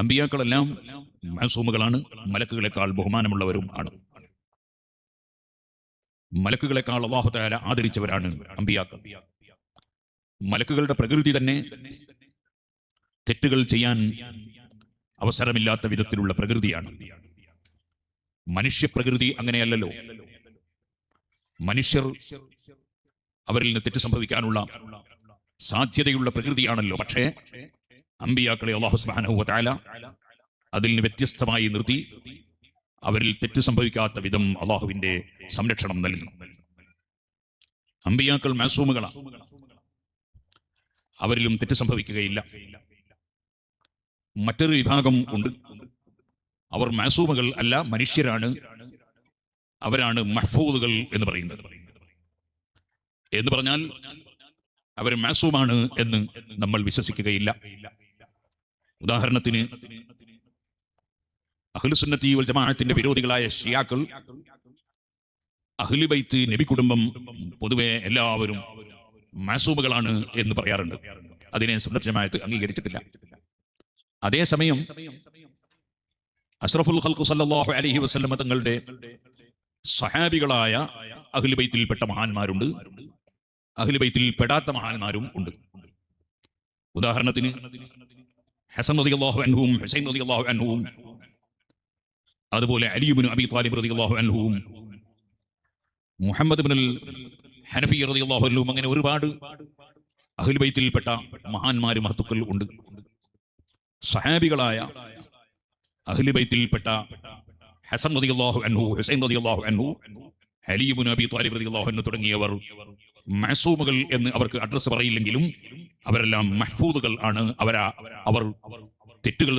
അമ്പിയാക്കളെല്ലാം മഅസൂമുകളാണ്, മലക്കുകളെക്കാൾ ബഹുമാനമുള്ളവരും ആണ്. മലക്കുകളെക്കാൾ അല്ലാഹു തആല ആദരിച്ചവരാണ് അമ്പിയാക്കൾ. മലക്കുകളുടെ പ്രകൃതി തന്നെ തെറ്റുകൾ ചെയ്യാൻ അവസരമില്ലാത്ത വിധത്തിലുള്ള പ്രകൃതിയാണ്. മനുഷ്യപ്രകൃതി അങ്ങനെയല്ലല്ലോ. മനുഷ്യർ അവരിൽ നിന്ന് തെറ്റ് സംഭവിക്കാനുള്ള സാധ്യതയുള്ള പ്രകൃതിയാണല്ലോ. പക്ഷേ അമ്പിയാക്കളെ അല്ലാഹു സുബ്ഹാനഹു വ തആല അതിൽ നിന്ന് വ്യത്യസ്തമായി നിർത്തി അവരിൽ തെറ്റ് സംഭവിക്കാത്ത വിധം അള്ളാഹുവിന്റെ സംരക്ഷണം നൽകുന്നു. അമ്പിയാക്കൾ മഅസൂമുകളാണ്, അവരിലും തെറ്റ് സംഭവിക്കുകയില്ല. മറ്റൊരു വിഭാഗം ഉണ്ട്, അവർ മഅസൂമുകൾ അല്ല, മനുഷ്യരാണ്. അവരാണ് മഹ്ഫൂദുകൾ എന്ന് പറയുന്നത്. എന്ന് പറഞ്ഞാൽ അവർ മഅസൂമാണ് എന്ന് നമ്മൾ വിശ്വസിക്കുകയില്ല. ഉദാഹരണത്തിന് അഹ്ലുസുന്നത്തി വൽ ജമാഅത്തിന്റെ വിരോധികളായ ഷിയാക്കൾ അഹ്ലു ബൈത്ത് നബി കുടുംബം പൊതുവെ എല്ലാവരും മഅസൂമുകളാണ് എന്ന് പറയാറുണ്ട്. അതിനെ സുന്നത്ത് ജമാഅത്ത് അംഗീകരിച്ചിട്ടില്ല. അതേസമയം അഷ്റഫുൽ ഖൽഖ് സല്ലല്ലാഹു അലൈഹി വസല്ലം തങ്ങളുടെ സഹാബികളായ അഹ്ലു ബൈത്തിൽപ്പെട്ട മഹാന്മാരുണ്ട്, അഹ്ലു ബൈത്തിൽ പെടാത്ത മഹാന്മാരും ഉണ്ട്. ഉദാഹരണത്തിന് ഹസൻ റളിയല്ലാഹു അൻഹുവും ഹുസൈൻ റളിയല്ലാഹു അൻഹുവും, അതുപോലെ അലി ഇബ്നു അബി ത്വാലിബ് റളിയല്ലാഹു അൻഹുവും, മുഹമ്മദ് ഇബ്നുൽ ഹനഫി റളിയല്ലാഹു അൻഹുവും, അങ്ങനെ ഒരുപാട് അഹ്ലു ബൈത്തിൽപ്പെട്ട മഹാന്മാരും മഹത്തുക്കൾ ഉണ്ട്. സഹാബികളായ അഹ്ലു ബൈത്തിൽപ്പെട്ട ഹസൻ റളിയല്ലാഹു അൻഹു, ഹുസൈൻ റളിയല്ലാഹു അൻഹു, അലി ഇബ്നു അബി ത്വാലിബ് റളിയല്ലാഹു അൻഹു തുടങ്ങിയവർ മഅസൂമുകൾ എന്ന് അവർക്ക് അഡ്രസ് പറയില്ലെങ്കിലും അവരെല്ലാം മഹ്ഫൂദുകൾ ആണ്. അവർ തെറ്റുകൾ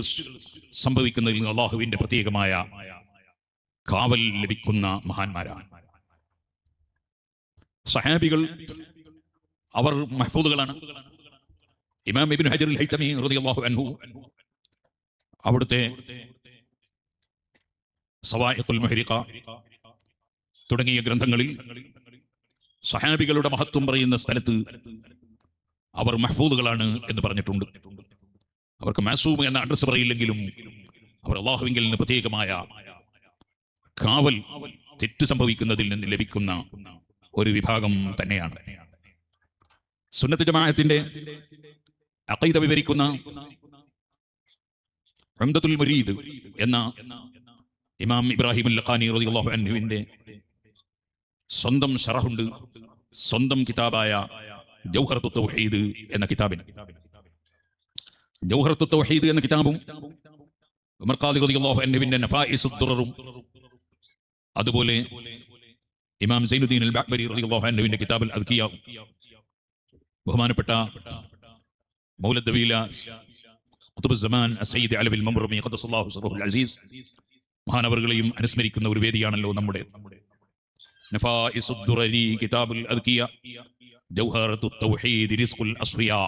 സംഭവിക്കുന്നതിൽ നിന്ന് അള്ളാഹുവിന്റെ പ്രത്യേകമായ കാവൽ ലഭിക്കുന്ന മഹാന്മാരാണ്. സഹാബികൾ അവർ മഹ്ഫൂദുകളാണ്. ഇമാം ഇബ്നു ഹജർ അൽ ഹൈതമി റളിയല്ലാഹു അൻഹു അവിടുത്തെ സവാഇഖുൽ മുഹ്രിഖ തുടങ്ങിയ ഗ്രന്ഥങ്ങളിൽ സഹാബികളുടെ മഹത്വം പറയുന്ന സ്ഥലത്ത് അവർ മഹ്ഫൂദുകളാണ് എന്ന് പറഞ്ഞിട്ടുണ്ട്. അവർക്ക് മഅസൂം എന്ന അഡ്രസ് പറയില്ലെങ്കിലും അവർ അള്ളാഹുവിങ്കിൽ നിന്ന് പ്രത്യേകമായ കാവൽ തെറ്റ് സംഭവിക്കുന്നതിൽ നിന്ന് ലഭിക്കുന്ന ഒരു വിഭാഗം തന്നെയാണ്. സുന്നത്ത് ജമാഅത്തിന്റെ അഖീദ വിവരിക്കുന്ന ഉംദത്തുൽ മുരീദ് എന്ന ഇമാം ഇബ്രാഹിം അൽ-ലഖാനി റളിയല്ലാഹു അൻഹുവിന്റെ സ്വന്തം ശറഹുണ്ട്, സ്വന്തം കിതാബായ ജൗഹറത്തുൽ തൗഹീദ് എന്ന കിതാബിന്. ജൗഹറത്തുൽ തൗഹീദ് എന്ന കിതാബും ഉമർ ഖാദി റളിയല്ലാഹു അൻഹുവിന്റെ നഫായിസുദ് ദുററും, അതുപോലെ ഇമാം സൈനുദ്ദീൻ അൽ ബഅ്ബരി റളിയല്ലാഹു അൻഹുവിന്റെ കിതാബുൽ അദ്കിയ, ബഹുമാനപ്പെട്ട മൗലദ് ദവീല ഖുത്ബുസ് സമാൻ അസ്സയ്യിദ് അലവിൽ മംറുമി ഖദ്ദസല്ലാഹു സിർറഹുൽ അസീസ് മഹാനവറുകളെയും അനുസ്മരിക്കുന്ന ഒരു വേദിയാണല്ലോ നമ്മുടെ നഫായിസുദ് ദുറരി, കിതാബുൽ അദ്കിയ, ജൗഹറത്തുൽ തൗഹീദ്, റിസ്ഖുൽ അസ്ഫിയാ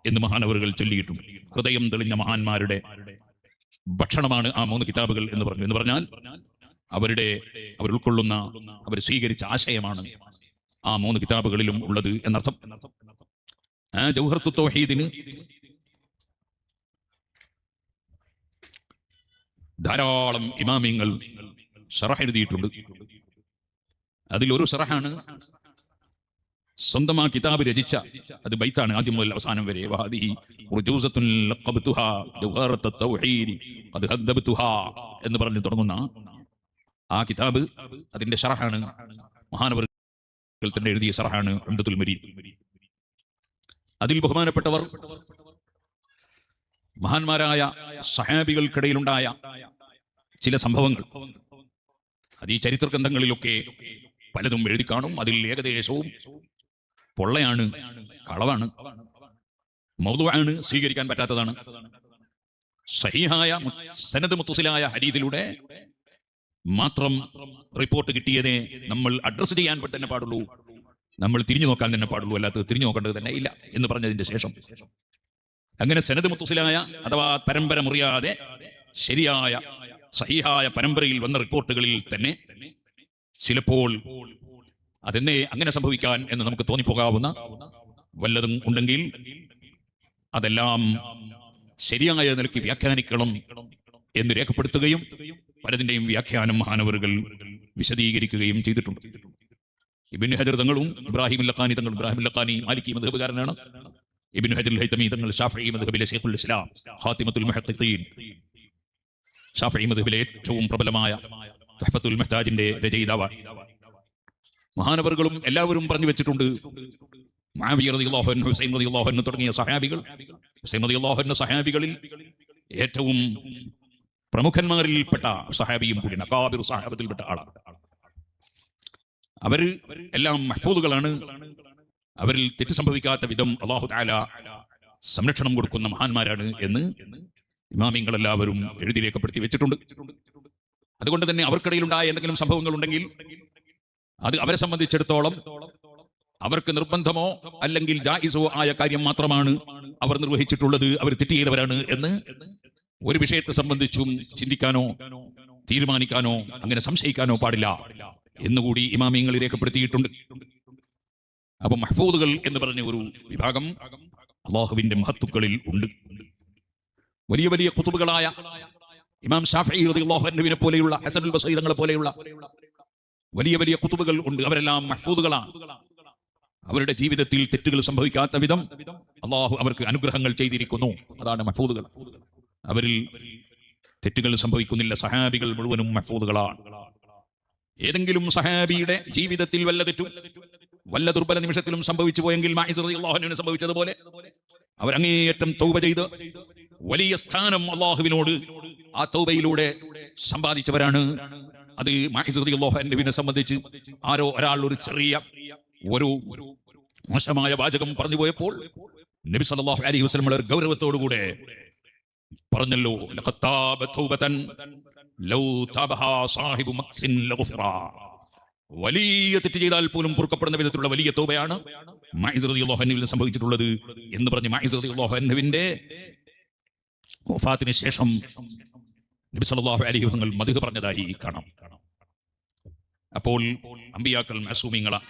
എന്ന് മഹാനവറുകൾ ചൊല്ലിയിട്ടുണ്ട്. ഹൃദയം തെളിഞ്ഞ മഹാന്മാരുടെ ഭക്ഷണമാണ് ആ മൂന്ന് കിതാബുകൾ എന്ന് പറഞ്ഞു. എന്ന് പറഞ്ഞാൽ അവർ ഉൾക്കൊള്ളുന്ന, അവർ സ്വീകരിച്ച ആശയമാണ് ആ മൂന്ന് കിതാബുകളിലും ഉള്ളത് എന്നർത്ഥം. ആ ജൗഹറത്തുൽ തൗഹീദിന് ധാരാളം ഇമാമിങ്ങൾ ശറഹ് എഴുതിയിട്ടുണ്ട്. അതിലൊരു ശറഹാണ് സ്വന്തം ആ കിതാബ് രചിച്ച, അത് ബൈത്താണ് ആദ്യം മുതൽ അവസാനം വരെ. എന്ന് പറഞ്ഞു തുടങ്ങുന്ന ആ കിതാബ്, അതിന്റെ ശറഹാണ്, മഹാനവറുകൾ തന്നെ എഴുതിയ ശറഹാണ് ഉംദത്തുൽ മുരീദ്. അതിൽ ബഹുമാനപ്പെട്ടവർ മഹാന്മാരായ സഹാബികൾക്കിടയിലുണ്ടായ ചില സംഭവങ്ങൾ, അത് ഈ ചരിത്ര ഗ്രന്ഥങ്ങളിലൊക്കെ പലതും എഴുതി കാണും. അതിൽ ഏകദേശവും പൊള്ളയാണ്, കളവാണ്, മൗദൂആണ്, സ്വീകരിക്കാൻ പറ്റാത്തതാണ്. സഹീഹായ സനദ് മുത്തസിലായ ഹദീസിലൂടെ മാത്രം റിപ്പോർട്ട് കിട്ടിയതേ നമ്മൾ അഡ്രസ് ചെയ്യാൻ തന്നെ പാടുള്ളൂ, നമ്മൾ തിരിഞ്ഞു നോക്കാൻ തന്നെ പാടുള്ളൂ, അല്ലാത്തത് തിരിഞ്ഞു നോക്കേണ്ടത് തന്നെ ഇല്ല എന്ന് പറഞ്ഞതിന്റെ ശേഷം അങ്ങനെ സനദ് മുത്തസിലായ അഥവാ പരമ്പര മുറിയാതെ ശരിയായ സഹീഹായ പരമ്പരയിൽ വന്ന റിപ്പോർട്ടുകളിൽ തന്നെ ചിലപ്പോൾ അതെന്നെ അങ്ങനെ സംഭവിക്കാൻ എന്ന് നമുക്ക് തോന്നിപ്പോകാവുന്ന വല്ലതും ഉണ്ടെങ്കിൽ അതെല്ലാം ശരിയായ നിലയ്ക്ക് വ്യാഖ്യാനിക്കണം എന്ന് രേഖപ്പെടുത്തുകയും പലതിന്റെയും വ്യാഖ്യാനം മഹാനവറുകൾ വിശദീകരിക്കുകയും ചെയ്തിട്ടുണ്ട്. ഇബ്നു ഹജർ തങ്ങളും ഇബ്രാഹിം ലഖാനി തങ്ങളും, ഇബ്രാഹിം ലഖാനി മാലിക്കി മദ്ഹബുകാരനാണ്. ഇബ്നു ഹജർ ഹൈതമി തങ്ങൾ ഷാഫിഈ മദ്ഹബിലെ ശൈഖുൽ ഇസ്ലാം, ഖാതിമത്തുൽ മുഹഖ്ഖീൻ, ഷാഫിഈ മദ്ഹബിലെ ഏറ്റവും പ്രബലമായ തുഹ്ഫത്തുൽ മുഹ്താജിന്റെ രചയിതാവാണ്. മഹാനവറുകളും എല്ലാവരും പറഞ്ഞു വെച്ചിട്ടുണ്ട്, മുആവിയ റളിയല്ലാഹു അൻഹു, ഹുസൈൻ റളിയല്ലാഹു അൻഹു തുടങ്ങിയ സഹാബികൾ, ഹുസൈൻ റളിയല്ലാഹു അൻഹു സഹാബികളിൽ ഏറ്റവും പ്രമുഖന്മാരിൽപ്പെട്ട സഹാബിയും കൂടി, അകാബിർ സഹാബത്തിൽപ്പെട്ട ആളാണ്. അവർ എല്ലാം മഹ്ഫൂദുകളാണ്. അവരിൽ തെറ്റ് സംഭവിക്കാത്ത വിധം അല്ലാഹു തആല സംരക്ഷണം കൊടുക്കുന്ന മഹാന്മാരാണ് എന്ന് ഇമാമിങ്ങളെല്ലാവരും എഴുതി രേഖപ്പെടുത്തി വെച്ചിട്ടുണ്ട്. അതുകൊണ്ട് തന്നെ അവർക്കിടയിലുണ്ടായ എന്തെങ്കിലും സംഭവങ്ങൾ ഉണ്ടെങ്കിൽ അത് അവരെ സംബന്ധിച്ചിടത്തോളം അവർക്ക് നിർബന്ധമോ അല്ലെങ്കിൽ ജായിസോ ആയ കാര്യം മാത്രമാണ് അവർ നിർവഹിച്ചിട്ടുള്ളത്, അവർ തെറ്റ് ചെയ്തവരാണ് എന്ന് ഒരു വിഷയത്തെ സംബന്ധിച്ചും ചിന്തിക്കാനോ തീരുമാനിക്കാനോ അങ്ങനെ സംശയിക്കാനോ പാടില്ല എന്നുകൂടി ഇമാമിങ്ങൾ രേഖപ്പെടുത്തിയിട്ടുണ്ട്. അപ്പൊ മഹ്ഫൂദുകൾ എന്ന് പറഞ്ഞ ഒരു വിഭാഗം അള്ളാഹുവിന്റെ മഹത്തുക്കളിൽ ഉണ്ട്. വലിയ വലിയ ഖുതുബുകളായ ഇമാം ശാഫിഈ റളിയല്ലാഹു അൻഹുവിനെ പോലെയുള്ള, ഹസനുൽ ബസ്രി തങ്ങളെ പോലെയുള്ള വലിയ വലിയ ഖുതുബുകൾ ഉണ്ട്. അവരെല്ലാം മഹ്ഫൂദുകളാണ്. അവരുടെ ജീവിതത്തിൽ തെറ്റുകൾ സംഭവിക്കാത്ത വിധം അള്ളാഹു അവർക്ക് അനുഗ്രഹങ്ങൾ ചെയ്തിരിക്കുന്നു. അതാണ് മഹ്ഫൂദുകൾ. അവരിൽ തെറ്റുകൾ സംഭവിക്കുന്നില്ല. സഹാബികൾ മുഴുവനും മഹ്ഫൂദുകളാണ്. ഏതെങ്കിലും സഹാബിയുടെ ജീവിതത്തിൽ വല്ല തെറ്റും വല്ല ദുർബല നിമിഷത്തിലും സംഭവിച്ചു പോയെങ്കിൽ മാഇസ് റളിയല്ലാഹു അൻഹുവിന് സംഭവിച്ചതുപോലെ അവരങ്ങേയറ്റം തൗബ ചെയ്ത് വലിയ സ്ഥാനം അള്ളാഹുവിനോട് ആ തൗബയിലൂടെ സമ്പാദിച്ചവരാണ്. അത് മാഇസ് റളിയല്ലാഹു അൻഹുവിനെ സംബന്ധിച്ച് ആരോ ഒരാൾ ഒരു ചെറിയ ഒരു മോശമായ വാചകം പറഞ്ഞു പോയപ്പോൾ നബി സല്ലല്ലാഹു അലൈഹി വസല്ലം വളരെ ഗൗരവത്തോടുകൂടെ പറഞ്ഞല്ലോ, ലഖദ് താബ തൗബതൻ ലൗ താബഹാ സാഹിബു മക്സിൻ ലഗഫറ. വലിയ തെറ്റ് ചെയ്താൽ പോലും പൊറുക്കപ്പെടുന്ന വിധത്തിലുള്ള വലിയ തൗബയാണ് മാഇസ് റളിയല്ലാഹു അൻഹുവിന് സംഭവിച്ചിട്ടുള്ളത് എന്ന് പറഞ്ഞ് മാഇസ് റളിയല്ലാഹു അൻഹുവിന്റെ വഫാത്തിന് ശേഷം നബി സല്ലല്ലാഹു അലൈഹി വസല്ലം മദ്ഹ് പറഞ്ഞതായി കാണാം. അപ്പോൾ അമ്പിയാക്കൾ മഅസൂമീങ്ങളാണ്.